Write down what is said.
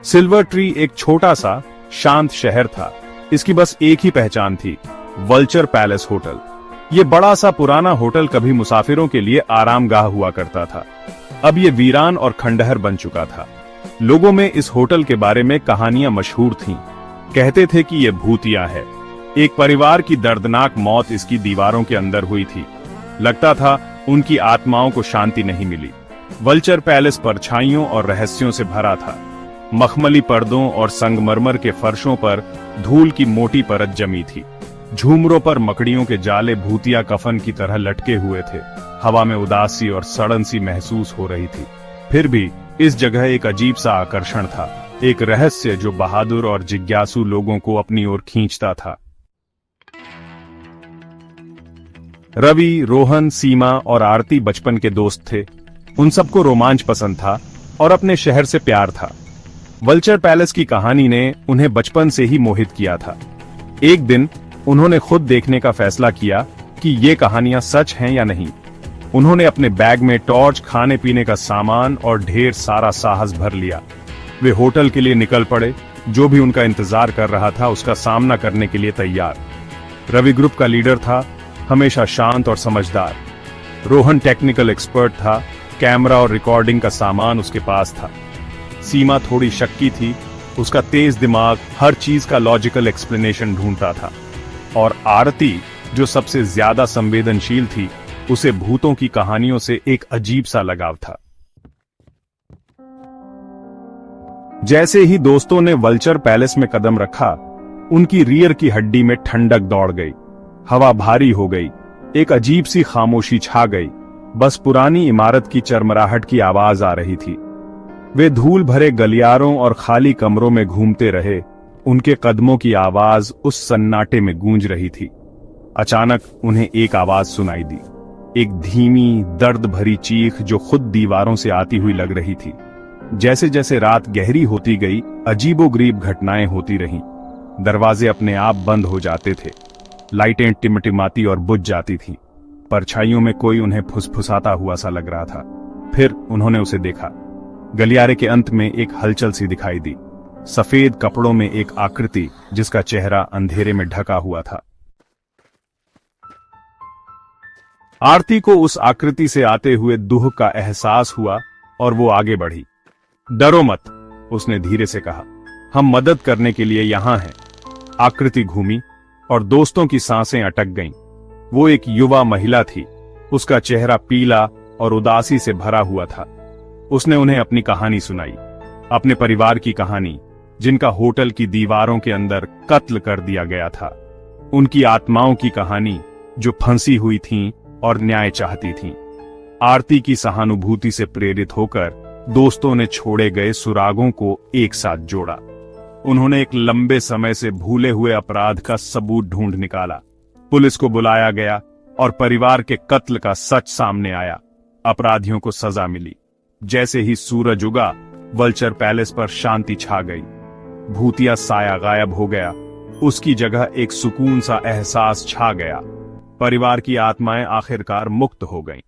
Silver tree एक छोटा सा शांत शहर था। इसकी बस एक ही पहचान थी, वल्चर पैलेस होटल। ये बड़ा सा पुराना होटल कभी मुसाफिरों के लिए आरामगाह हुआ करता था। अब ये वीरान और खंडहर बन चुका था। लोगों में इस होटल के बारे में कहानियां मशहूर थीं। कहते थे कि यह भूतिया है। एक परिवार की दर्दनाक मौत इसकी दीवारों के अंदर हुई थी। लगता था उनकी आत्माओं को शांति नहीं मिली। वल्चर पैलेस परछाइयों और रहस्यों से भरा था। मखमली पर्दों और संगमरमर के फर्शों पर धूल की मोटी परत जमी थी। झूमरों पर मकड़ियों के जाले भूतिया कफन की तरह लटके हुए थे। हवा में उदासी और सड़न सी महसूस हो रही थी। फिर भी इस जगह एक अजीब सा आकर्षण था, एक रहस्य जो बहादुर और जिज्ञासु लोगों को अपनी ओर खींचता था। रवि, रोहन, सीमा और आरती बचपन के दोस्त थे। उन सबको रोमांच पसंद था और अपने शहर से प्यार था। वल्चर पैलेस की कहानी ने उन्हें बचपन से ही मोहित किया था। एक दिन उन्होंने खुद देखने का फैसला किया कि ये कहानियां सच हैं या नहीं। उन्होंने अपने बैग में टॉर्च, खाने पीने का सामान और ढेर सारा साहस भर लिया। वे होटल के लिए निकल पड़े। जो भी उनका इंतजार कर रहा था उसका सामना करने के लिए तैयार। रवि ग्रुप का लीडर था, हमेशा शांत और समझदार। रोहन टेक्निकल एक्सपर्ट था, कैमरा और रिकॉर्डिंग का सामान उसके पास था। सीमा थोड़ी शक्की थी, उसका तेज दिमाग हर चीज का लॉजिकल एक्सप्लेनेशन ढूंढता था। और आरती, जो सबसे ज्यादा संवेदनशील थी, उसे भूतों की कहानियों से एक अजीब सा लगाव था। जैसे ही दोस्तों ने वल्चर पैलेस में कदम रखा, उनकी रीढ़ की हड्डी में ठंडक दौड़ गई। हवा भारी हो गई, एक अजीब सी खामोशी छा गई। बस पुरानी इमारत की चरमराहट की आवाज आ रही थी। वे धूल भरे गलियारों और खाली कमरों में घूमते रहे। उनके कदमों की आवाज उस सन्नाटे में गूंज रही थी। अचानक उन्हें एक आवाज सुनाई दी, एक धीमी, दर्द भरी चीख जो खुद दीवारों से आती हुई लग रही थी। जैसे जैसे रात गहरी होती गई, अजीबोगरीब घटनाएं होती रहीं। दरवाजे अपने आप बंद हो जाते थे, लाइटें टिमटिमाती और बुझ जाती थीं। परछाइयों में कोई उन्हें फुसफुसाता हुआ सा लग रहा था। फिर उन्होंने उसे देखा। गलियारे के अंत में एक हलचल सी दिखाई दी। सफेद कपड़ों में एक आकृति जिसका चेहरा अंधेरे में ढका हुआ था। आरती को उस आकृति से आते हुए दुख का एहसास हुआ और वो आगे बढ़ी। डरो मत, उसने धीरे से कहा, हम मदद करने के लिए यहां हैं। आकृति घूमी और दोस्तों की सांसें अटक गईं। वो एक युवा महिला थी, उसका चेहरा पीला और उदासी से भरा हुआ था। उसने उन्हें अपनी कहानी सुनाई, अपने परिवार की कहानी, जिनका होटल की दीवारों के अंदर कत्ल कर दिया गया था। उनकी आत्माओं की कहानी जो फंसी हुई थीं और न्याय चाहती थीं। आरती की सहानुभूति से प्रेरित होकर दोस्तों ने छोड़े गए सुरागों को एक साथ जोड़ा। उन्होंने एक लंबे समय से भूले हुए अपराध का सबूत ढूंढ निकाला। पुलिस को बुलाया गया और परिवार के कत्ल का सच सामने आया। अपराधियों को सजा मिली। जैसे ही सूरज उगा, वल्चर पैलेस पर शांति छा गई। भूतिया साया गायब हो गया। उसकी जगह एक सुकून सा एहसास छा गया। परिवार की आत्माएं आखिरकार मुक्त हो गईं।